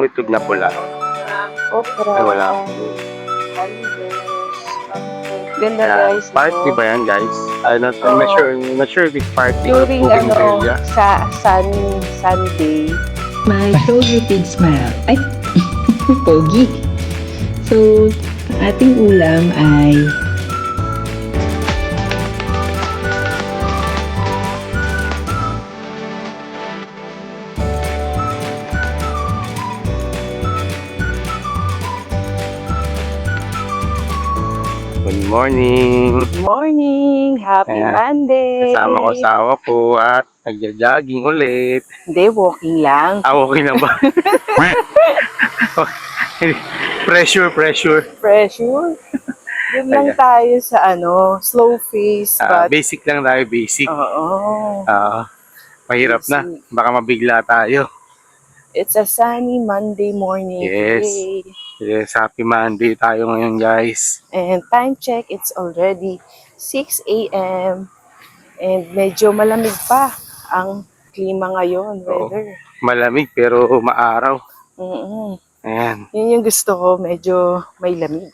Itlog na pula. Okra. Ay, wala. Ganda guys. Party ba yan, guys? I'm not sure which party. During Bougainvillea. sa sunny day. My shoulder pig smile. Ay, pogi. So, ang ating ulam ay Good morning. Good morning! Happy Ayan. Monday! Kasama ko asawa ko at nagja-jogging ulit. Hindi, walking lang. Okay na ba? Pressure. Pressure. Doon lang Ayan. tayo sa slow pace. But, Basic lang tayo, basic. oo. Mahirap na. Baka mabigla tayo. It's a sunny Monday morning Yes. today. Yes, happy Monday tayo ngayon, guys. And time check, it's already 6 a.m. And medyo malamig pa ang klima ngayon, weather. Malamig pero maaraw. Mm-mm. Ayan. Yun yung gusto ko, medyo may lamig.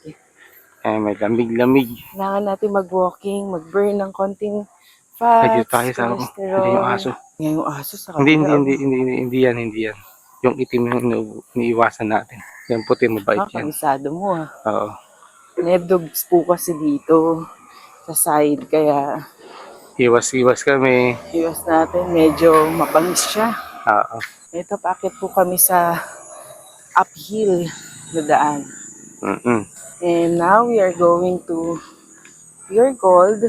Ayan, may lamig-lamig. Kailangan natin mag-walking, mag-burn ng konting fats, Ay, dito tayo sa cholesterol. hindi yung aso. Yan yung aso sa Hindi kabila. yan. Yung itim yung iniiwasan natin. Yung puti, mabait yan. Kamisado mo Oo. May dogs po kasi dito sa side, kaya Iwas kami. iwas natin, medyo mabangis siya. Oo. Ito, paakit po kami sa uphill na daan. And now we are going to Pure Gold.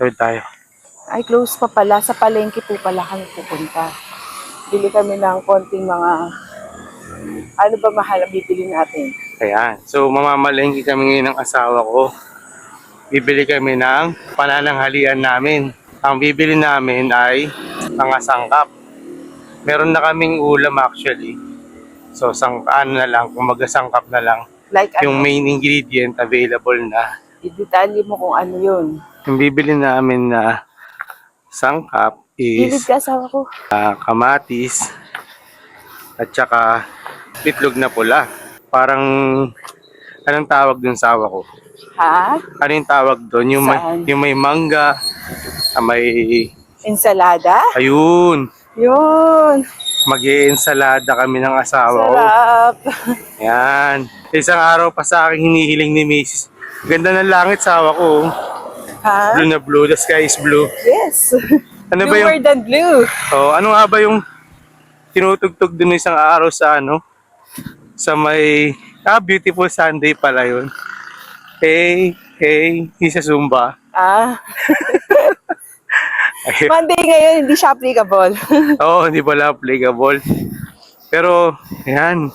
Third tayo. Ay, close pa pala. Sa palengke po pala kami pupunta. Bili kami ng konting mga, ano ba mahal ang bibili natin? Ayan. So, mamamalengke kami ngayon ng asawa ko. Bibili kami ng panananghalian namin. Ang bibili namin ay mga sangkap. Meron na kaming ulam actually. So, na lang, kumaga sangkap na lang. Like Yung main ingredient available na. i-detalye mo kung ano yun. Yung bibili namin na sangkap Bilid is ka, asawa ko. kamatis at saka itlog na pula. Parang, anong tawag dun sa awa ko? Ha? Ano yung tawag doon? Saan? Yung may mangga, may, Ensalada? ayun, Yun. mag-i-ensalada kami ng asawa ko. Sarap. Yan. Isang araw pa sa akin hinihiling ni Mrs. Ganda ng langit sa awa ko. Ha? Blue na blue, the sky is blue. Yes. Ano ba yung, Bluer than blue. ano nga ba yung tinutugtog dun isang araw sa sa may, beautiful Sunday pala yun. Hey, hindi sa Zumba. Ayun. Monday ngayon, hindi siya applicable. Oo, hindi pala applicable. Pero, yan.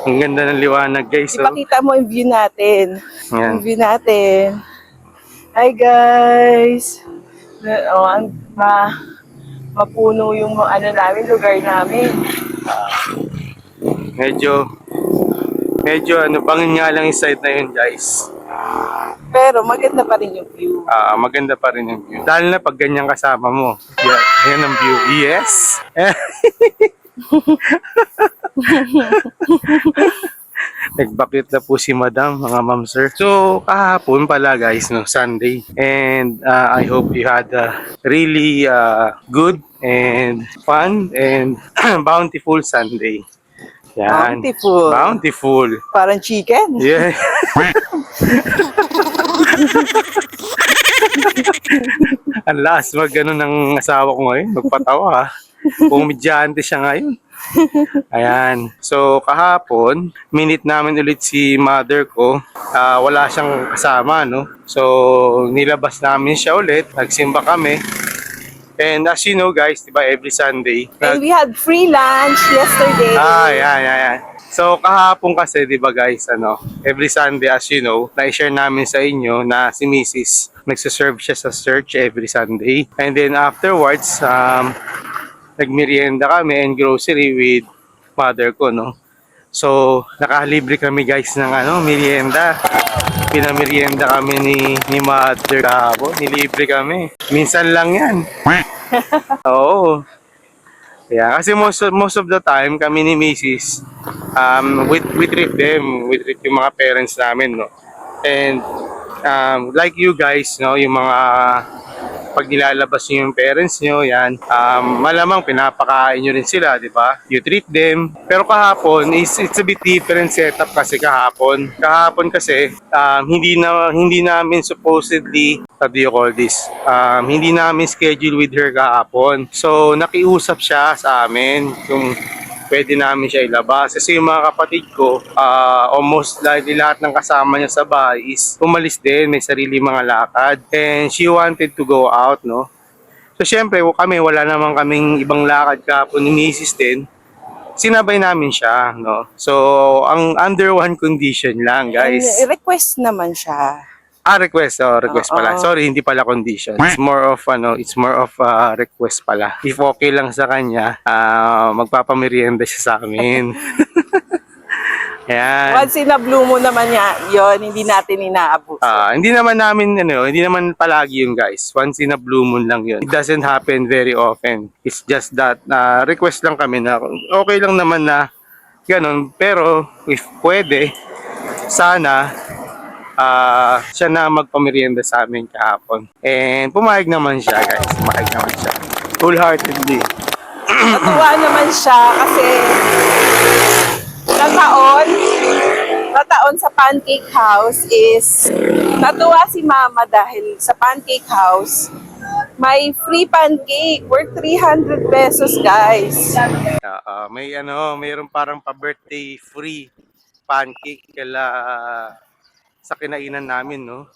Ang ganda ng liwanag, guys. So, Ipakita mo yung view natin. yan. Yung view natin. Hi guys! Mapuno yung namin, lugar namin. Medyo, bangin nga lang yung side na yun, guys. Pero maganda pa rin yung view. Maganda pa rin yung view. Dahil na pag ganyan kasama mo. Yan ang view. Yes! Nagbakit na po si Madam, mga ma'am sir. So, kahapon pala guys, Sunday. And I hope you had a really good and fun and bountiful Sunday. Yan. Bountiful. Parang chicken. Yeah. Ang last mag-ano ng asawa ko ngayon, magpatawa. Pumidyante siya ngayon. Ayan. So, kahapon, minute namin ulit si mother ko. Wala siyang kasama, no? So, nilabas namin siya ulit. Nagsimba kami. And as you know, guys, diba, every Sunday. And we had free lunch yesterday. Yan. So, kahapon kasi, diba, guys, every Sunday, as you know, na-share namin sa inyo na si Mrs. nagsaserve siya sa church every Sunday. And then afterwards, nagmerienda kami and grocery with mother ko, no? So, nakalibre kami guys ng merienda. Pinamerienda kami ni mother kahapon. Nilibre kami. Minsan lang yan. Oo. Yeah, kasi most of the time kami ni Mrs. We treat them, we treat yung mga parents namin, no. And like you guys, no, yung mga pag nilalabas nyo yung parents nyo, yan, malamang pinapakain nyo rin sila, di ba? You treat them. Pero kahapon, it's a bit different setup kasi kahapon. Kahapon kasi, hindi namin supposedly, what do you call this? Hindi namin schedule with her kahapon. So, nakiusap siya sa amin kung pwede namin siya ilabas. Kasi yung mga kapatid ko, almost likely lahat ng kasama niya sa bahay is umalis din, may sarili mga lakad. And she wanted to go out, no? So syempre, kami, wala naman kaming ibang lakad kahapon ni Mrs. din. Sinabay namin siya, no? So, ang under one condition lang, guys. Request naman siya. Request. Request pala. Oo. Sorry, hindi pala condition. It's more of request pala. If okay lang sa kanya, magpapamerienda siya sa amin. Ayan. Once in a blue moon naman yun, hindi natin inaabuso. Hindi naman palagi yun, guys. Once in a blue moon lang yun. It doesn't happen very often. It's just that request lang kami na okay lang naman na ganun. Pero if pwede, sana siya na magpamerienda sa amin kahapon. And pumayag naman siya, guys. Pumayag naman siya. Wholeheartedly. Natuwa naman siya kasi nataon sa Pancake House is natuwa si Mama dahil sa Pancake House may free pancake worth 300 pesos, guys. Mayroon parang pa-birthday free pancake sa kinainan namin, no?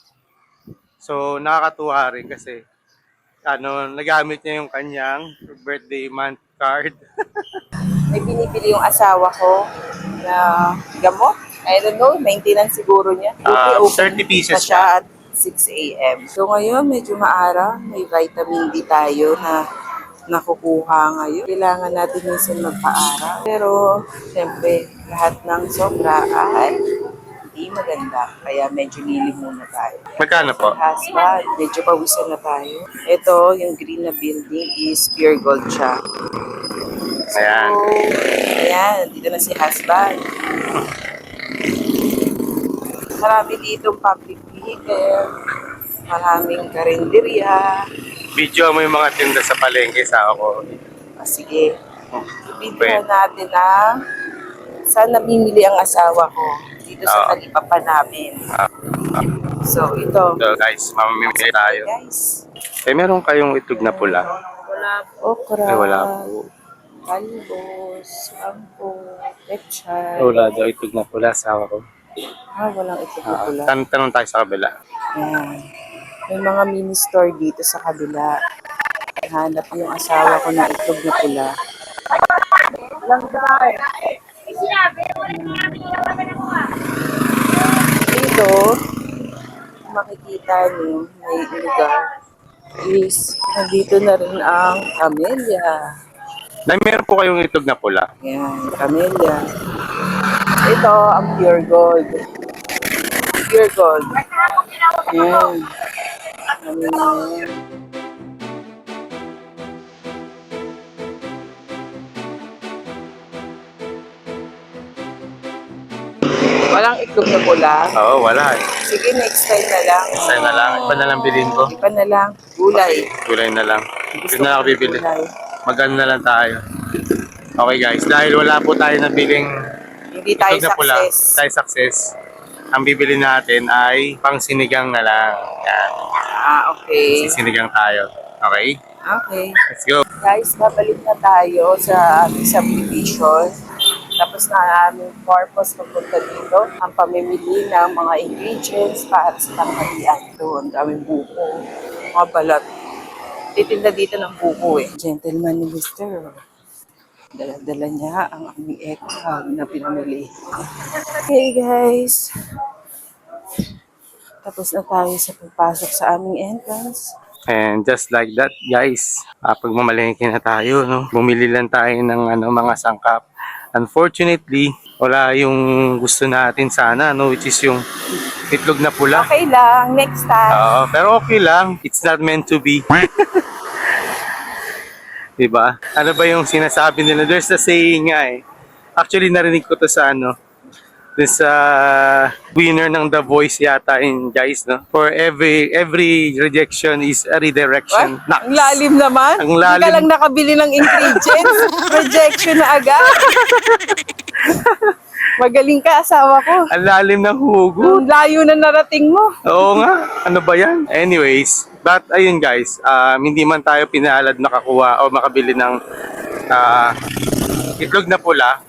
So, nakakatuwa rin kasi nagamit niya yung kanyang birthday month card. May binibili yung asawa ko na gamot. I don't know, maintenance siguro niya. 30 pieces na siya at 6 a.m. So ngayon, medyo maara. May vitamin D tayo na nakukuha ngayon. Kailangan natin minsan magpaara. Pero, siyempre, lahat ng sobra ay hindi maganda. Kaya medyo lilim muna tayo. Magkano po? Husband, medyo pawisan na tayo. Ito, yung green na building is pure gold siya. So, Ayan. ayan, dito na si husband. Marami ditong public vehicle, maraming karinderya. Video mo yung mga tinda sa palengke sa ako. Sige, video natin na saan namimili ang asawa ko dito sa talipapan namin. So, ito. So guys, mamimili tayo. Guys, Meron kayong itlog na pula? wala okra. Ay, wala po. Kalbos, ampo, pechay. Wala daw itlog na pula sa ako. Walang itlog na pula. Tanong tayo sa kabila. Ayan. May mga mini store dito sa kabila. Hanap yung asawa ko ng itlog na pula. Dito, makikita niyo, may lugar is nandito na rin ang camellia. Meron po kayong itlog na pula? Ayan, camellia. Ito, ang pure gold. Pure gold. Ayan. Ayan. Walang itlog na pula. Oo, wala eh. Sige, next time na lang. Sa'yo na lang. Iba na lang bilhin ko. Iba na lang. Gulay. Gulay na lang. Hindi na ako bibili. Gulay. Magano na lang tayo. Okay guys, dahil wala po tayo nabiling Hindi tayo itlog na pula, success. tayo success. Ang bibili natin ay pang sinigang na lang. Yan. Okay. Sinigang tayo. Okay? Okay. Let's go. Guys, babalik na tayo sa aming subdivision. Tapos na aming purpose pagpunta dito. Ang pamimili ng mga ingredients para sa tanghalian. Ito, ang daming buko. Mga balat. Titinda dito ng buko eh. Gentleman ni Mr. Dala-dala niya ang aming egg na pinamili. Okay guys. Tapos na tayo sa pagpasok sa aming entrance. And just like that, guys, pagmamalengke na tayo, no? Bumili lang tayo ng mga sangkap. Unfortunately, wala yung gusto natin sana, no? Which is yung itlog na pula. Okay lang, next time. Pero okay lang. It's not meant to be. Diba? Ano ba yung sinasabi nila? There's a saying nga eh. Actually, narinig ko to sa ano, this winner ng The Voice yata in guys, no? For every rejection is a redirection. Ay, ang lalim naman. Ang Hindi ka lalim. lang nakabili ng ingredients. Rejection na agad. Magaling ka, asawa ko. Ang lalim ng hugot. Ang layo na narating mo. Oo nga, ano ba yan? Anyways, but ayun guys, hindi man tayo pinalad makakuha o makabili ng itlog na pula,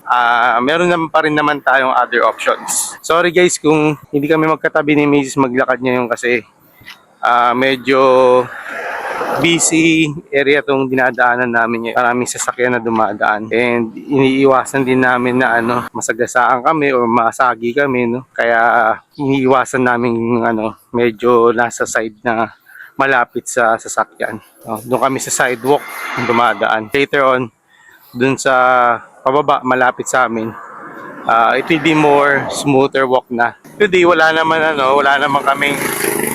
meron naman pa rin naman tayong other options. Sorry guys kung hindi kami magkatabi ni Mrs. maglakad ngayon kasi medyo busy area tong dinadaanan namin. Maraming sasakyan na dumadaan and iniiwasan din namin na masagasaan kami o masagi kami, no? Kaya iniiwasan namin medyo nasa side na malapit sa sasakyan. Doon kami sa sidewalk dumadaan. Later on, doon sa pababa malapit sa amin, it will be more smoother walk na. Today wala naman kaming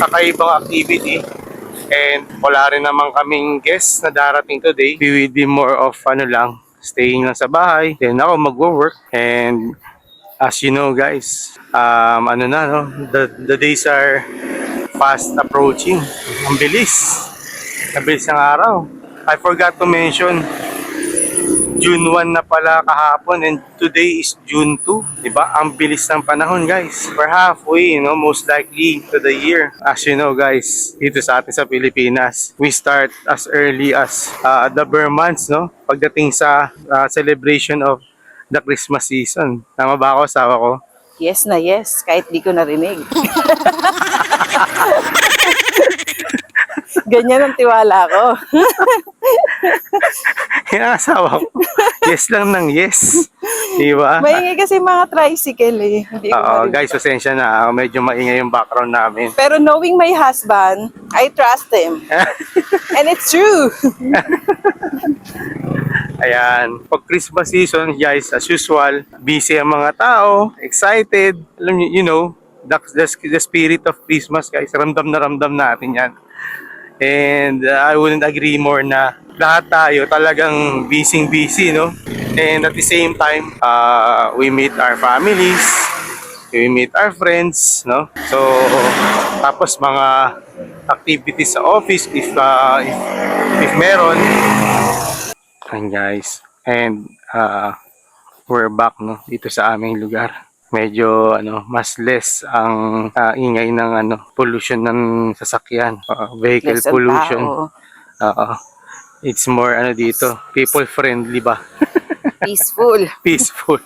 kakaibang activity. And wala rin naman kaming guests na darating today. We will be more of staying lang sa bahay. Then ako magwo-work. And as you know guys, the days are fast approaching. Ang bilis. Ang bilis ng araw. I forgot to mention, June 1 na pala kahapon and today is June 2. Diba? Ang bilis ng panahon guys. We're halfway, most likely to the year. As you know guys, dito sa atin sa Pilipinas, we start as early as the Burr months, no? Pagdating sa celebration of the Christmas season. Tama ba ako, asawa ko? Yes na yes, kahit di ko narinig. Ganyan ang tiwala ko. Yung asawa ko, yes lang ng yes. Diba? Maingay kasi mga tricycle eh. Hindi ko Oo, marinig. guys, pasensya na. Medyo maingay yung background namin. Pero knowing my husband, I trust him. And it's true. Ayan. Pag Christmas season, guys, as usual, busy ang mga tao, excited. Alam niyo, the spirit of Christmas, guys. Ramdam na ramdam natin yan. And I wouldn't agree more na lahat tayo talagang busy, no? And at the same time, we meet our families, we meet our friends, no? So, tapos mga activities sa office if meron. And guys, and we're back, no, dito sa aming lugar. Medyo mas less ang ingay ng pollution ng sasakyan, vehicle Less ang pollution. tao. It's more dito, people friendly ba? Peaceful. Peaceful.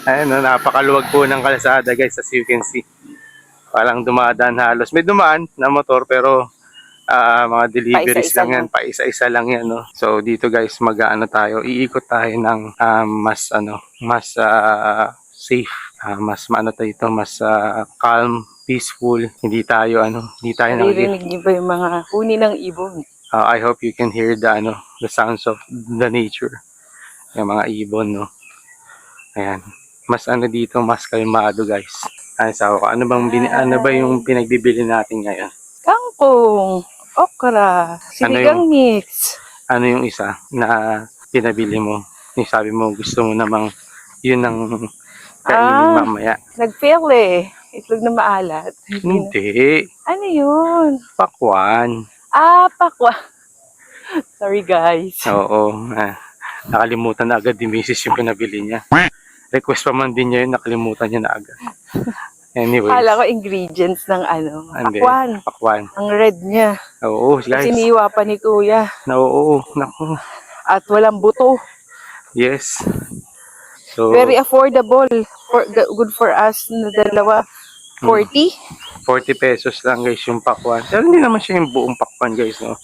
Ayun, napakaluwag po ng kalsada guys, as you can see. Parang dumadaan halos. May dumaan na motor pero mga deliveries Paisa-isa lang yan, paisa-isa lang yan, no. So dito guys, tayo, iikot tayo ng mas safe, mas calm, peaceful. Hindi tayo Naririnig niyo ba yung mga huni ng ibon? I hope you can hear the sounds of the nature. Yung mga ibon, no. Ayan. Mas dito, mas kalmado guys. Ay, sawa ko. Ano ba yung pinagbibili natin ngayon? Kangkong, okra, sinigang mix. Ano yung isa na pinabili mo? Yung sabi mo, gusto mo namang yun ang kainin mamaya. Nag-fail eh. Itlog na maalat. Hindi. Ano yun? Pakwan. Pakwa. Sorry guys. Oo. Nakalimutan na agad ni Mrs. yung pinabili niya. Request pa man din niya yun, nakalimutan niya na agad. Anyway. Kala ko ingredients ng pakwan. Pakwan. Ang red niya. Oo, guys. Siniwa pa ni kuya. Oo, naku. At walang buto. Yes. So, Very affordable. Good for us na dalawa. 40? 40 pesos lang guys yung pakwan. Pero hindi naman siya yung buong pakwan guys, no?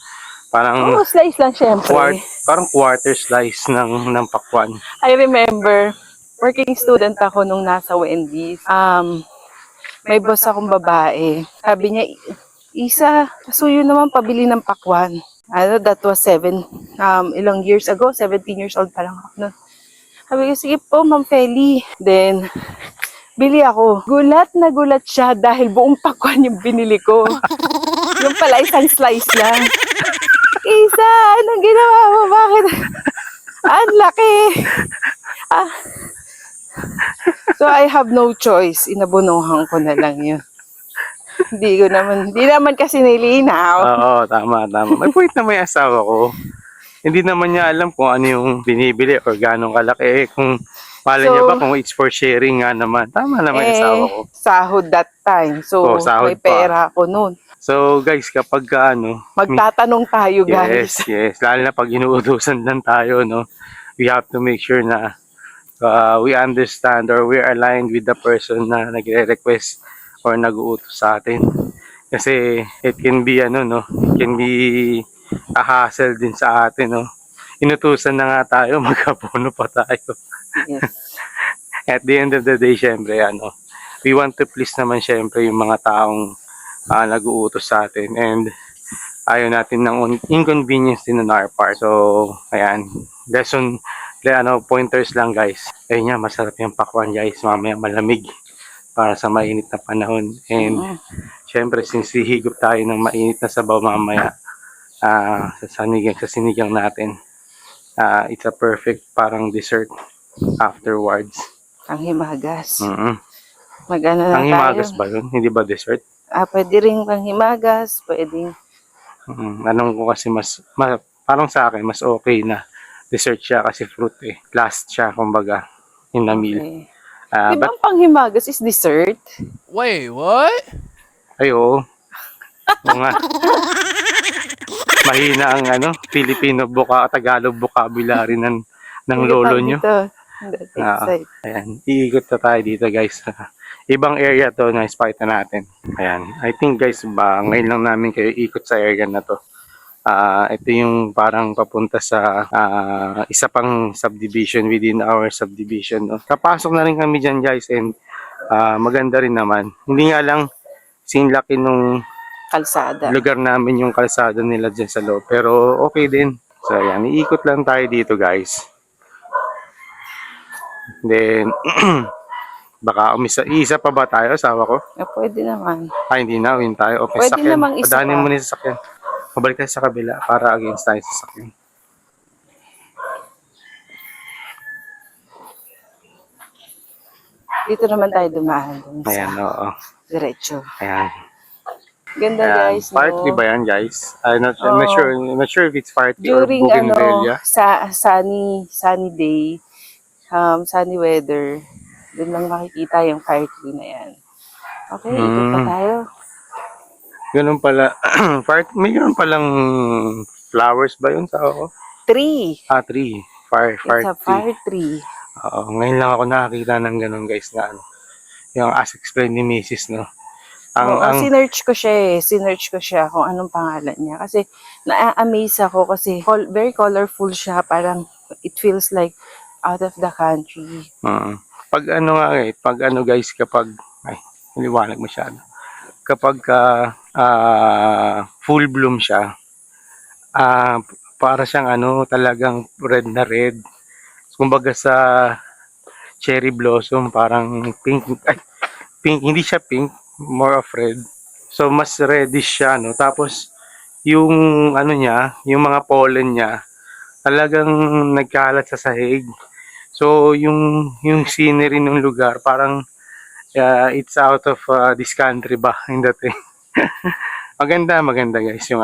Parang Slice lang syempre. parang quarter slice ng pakwan. I remember, working student ako nung nasa Wendy's. May boss akong babae. Sabi niya, Isa, suyo naman pabili ng pakwan. That was ilang years ago, 17 years old pa lang ako nun. Sabi ko, sige po, Ma'am Feli. Then, bili ako. Gulat na gulat siya dahil buong pakwan yung binili ko. Yung pala isang slice lang. Kisa, anong ginawa mo? Bakit? Ang laki. Ah. So I have no choice. Inabunuhan ko na lang yun. Hindi naman kasi nilinaw. Oo, tama. May point na may asawa ko. Hindi naman niya alam kung ano yung binibili or gano'ng kalaki. Kung malay niya ba kung it's for sharing nga naman. Tama na may asawa ko. Sahod that time. So, sahod may pera ako nun. So guys, kapag Magtatanong tayo, guys. yes. Lalo na pag inuutusan lang tayo, no? We have to make sure na we understand or we're aligned with the person na nagre-request or nag-uutos sa atin. Kasi it can be it can be a hassle din sa atin, no? Inutusan na nga tayo, magkapuno pa tayo. Yes. At the end of the day, syempre, we want to please naman syempre yung mga taong nag-uutos sa atin, and ayaw natin ng inconvenience din on our part. So, ayan, pointers lang guys. Ayun nga, masarap yung pakwan guys, mamaya malamig para sa mainit na panahon. And syempre, since hihigop tayo ng mainit na sabaw mamaya sa sinigang natin, it's a perfect parang dessert afterwards. Ang himagas. Ang himagas ba yun? Hindi ba dessert? Pwede rin pang himagas, pwedeng. Anong ko kasi parang sa akin, mas okay na dessert siya kasi fruit eh. Last siya, kumbaga, in a meal. Okay. Di ba ang panghimagas is dessert? Wait, what? Ay, oo. Oo nga. Mahina ang Filipino Tagalog vocabulary ng lolo nyo. Ayan, iikot na tayo dito guys. Ibang area to na ispakita natin. Ayan, I think guys, ngayon lang namin kayo ikot sa area na to. Ito yung parang papunta sa isa pang subdivision within our subdivision. No? Kapasok na rin kami dyan guys, and maganda rin naman. Hindi nga lang sinlaki nung kalsada. Lugar namin yung kalsada nila dyan sa loob. Pero okay din. So ayan, iikot lang tayo dito guys. Then, baka isa pa ba tayo, asawa ko? Pwede naman. Hindi na, win tayo. Okay, pwede sakyan. namang isa Padanin pa. mo na sa sakyan. Mabalik tayo sa kabila para against tayo sa sakyan. Dito naman tayo dumaan. Ayan, oo. Diretso. Ayan. Ganda guys. Fire tree ba yan guys? I'm not sure if it's fire tree or during bougainvillea. sunny day, sunny weather, doon lang makikita yung fire tree na yan. Okay, ikot pa tayo. Ganun pala. May ganun palang flowers ba yun sa ako? Tree. Tree. Fire It's a tree. fire tree. Oo, ngayon lang ako nakakita ng ganun guys na yung as explained ni Mrs. no. Sinearch ko siya kung anong pangalan niya. Kasi na-amaze ako kasi very colorful siya. Parang it feels like out of the country. Pag guys, kapag, naliwanag masyado. Kapag full bloom siya, para siyang talagang red na red. Kumbaga sa cherry blossom, parang pink, hindi siya pink, more of red. So mas reddish siya, no. Tapos yung niya, yung mga pollen niya talagang nagkalat sa sahig. So yung scenery ng lugar parang it's out of this country ba in that way. maganda guys yung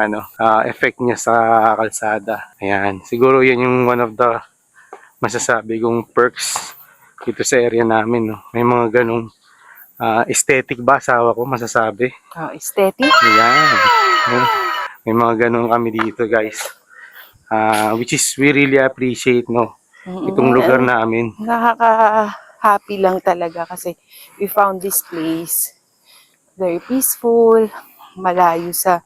effect niya sa kalsada. Ayan, siguro yan yung one of the masasabi kong perks dito sa area namin, no. May mga ganong aesthetic ba, asawa ko masasabi. Aesthetic? Ayan. May mga ganun kami dito guys. Which is we really appreciate, no, itong lugar namin. Nakaka-happy lang talaga kasi we found this place very peaceful, malayo sa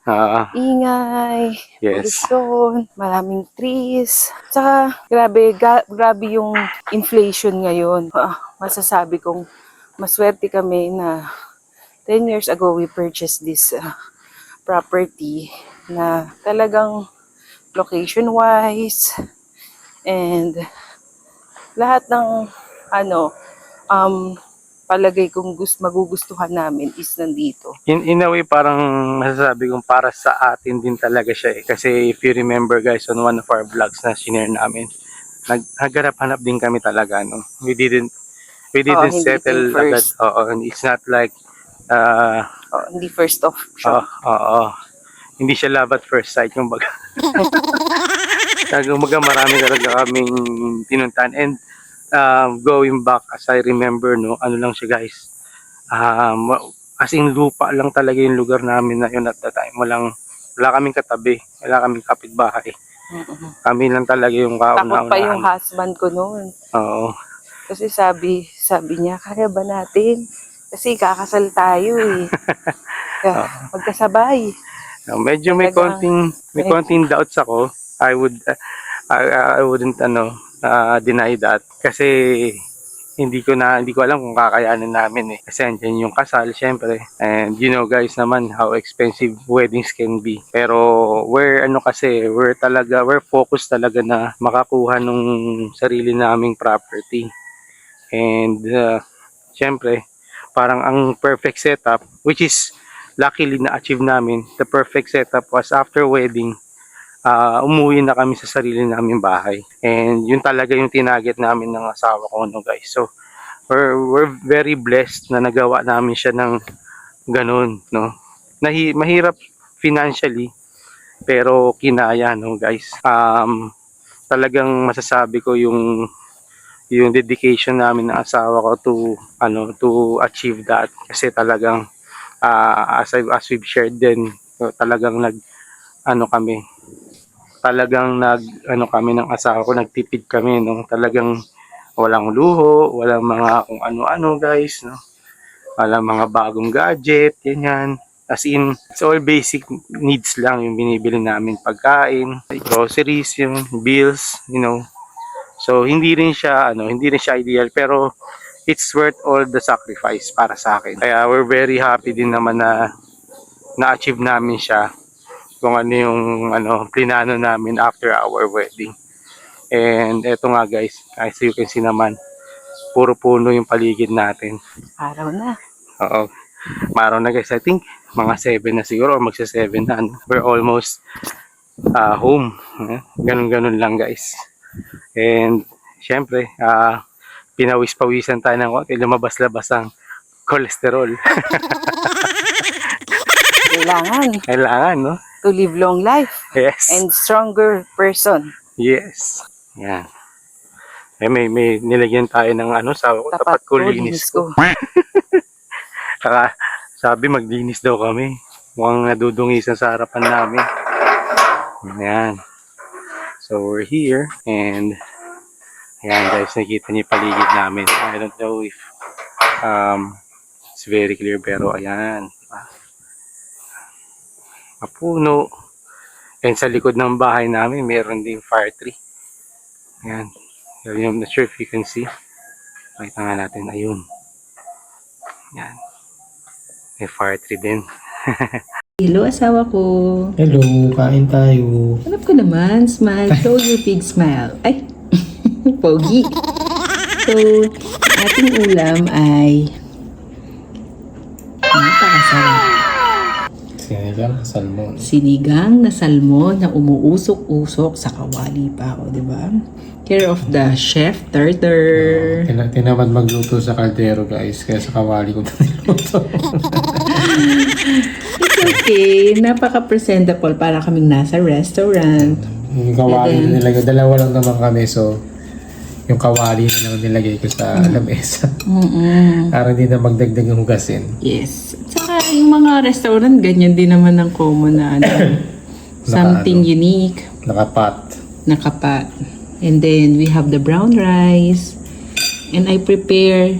ingay, pollution, maraming trees. Saka grabe yung inflation ngayon. Masasabi kong maswerte kami na 10 years ago we purchased this property na talagang location-wise and lahat ng palagay kong magugustuhan namin is nandito. In a way, parang masasabi kong para sa atin din talaga siya eh. Kasi if you remember guys, on one of our vlogs na shinare namin, naghanap-hanap din kami talaga, no? We didn't hindi settle team agad. first. Oo, and it's not like, Hindi first of show. hindi siya love at first sight, kumbaga. Kumbaga marami talaga kaming pinuntahan. And going back, as I remember, no, ano lang siya guys, as in lupa lang talaga yung lugar namin na yun at that time. Wala kaming katabi, wala kaming kapitbahay. Kami lang talaga yung Takot pa yung kauna-unahan. husband ko noon. Oo. Kasi sabi niya, kaya ba natin? Kasi kakasal tayo eh. Kaya, magkasabay. Medyo may Talagang- konting doubts ako. I wouldn't deny that kasi hindi ko alam kung kakayanin namin eh. Kasi andyan yung kasal syempre. And you know guys naman how expensive weddings can be. Pero we're focused talaga na makakuha nung sarili naming property. And syempre parang ang perfect setup, which is luckily na-achieve namin. The perfect setup was after wedding, umuwi na kami sa sarili naming bahay. And yun talaga yung tinarget namin ng asawa ko, no guys. So, we're very blessed na nagawa namin siya ng ganun, no. Mahirap financially, pero kinaya, no guys. Talagang masasabi ko yung dedication namin ng asawa ko to achieve that. Kasi talagang as we've shared din, talagang kami ng asawa ko, nagtipid kami, no. Talagang walang luho, walang mga kung ano-ano guys, no. Walang mga bagong gadget, yan. As in, it's all basic needs lang yung binibili namin, pagkain, groceries, yung bills, you know. So hindi rin siya ideal, pero it's worth all the sacrifice para sa akin. Kaya we're very happy din naman na na-achieve namin siya, kung ano yung plinano namin after our wedding. And eto nga guys, as you can see naman, puro puno yung paligid natin. Araw na. Oo. Maraw na guys, I think mga 7 na siguro, or magsa 7 na. We're almost home. Ganun lang guys. And syempre, pinawis-pawisan tayo ng konti, lumabas-labas ang cholesterol. Kailangan, no? To live long life Yes. and stronger person. Yes. Yan. May nilagyan tayo ng sabi ko, tapat ko, linis ko. Kaka, sabi maglinis daw kami. Mukhang nadudungisan sa harapan namin. Yan. So we're here and ayan guys, nakikita niyo yung paligid namin. I don't know if it's very clear, pero ayan. Mapuno. And sa likod ng bahay namin, meron din fire tree. Ayan. I'm not sure if you can see. Pakita nga natin. Ayun. Ayan. May fire tree din. Hello, asawa ko. Hello, kain tayo. Hanap ko naman, smile. Show your big smile. Ay, pogi. So, ating ulam ay napakasarap. Sinigang na salmon na umuusok-usok sa kawali pa ako, di ba? Care of the chef Tartar. Tinamad magluto sa kaldero guys, kaya sa kawali ko niluto. It's okay. Napaka-presentable para kaming nasa restaurant. Yung kawali na nilagay, dalawa lang naman kami, so yung kawali na lang nilagay ko sa lamesa. Para hindi na magdagdag ng hugasin. Yes. At saka yung mga restaurant, ganyan din naman ang common na something unique. Nakapat. And then we have the brown rice. And I prepare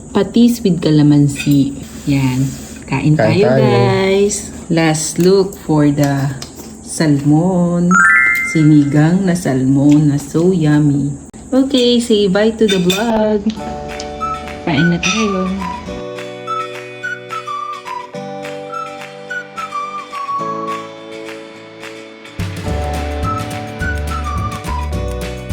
patis with calamansi. Yan. Kain tayo guys. Last look for the salmon. Sinigang na salmon na so yummy. Okay, say bye to the vlog. Kain na tayo.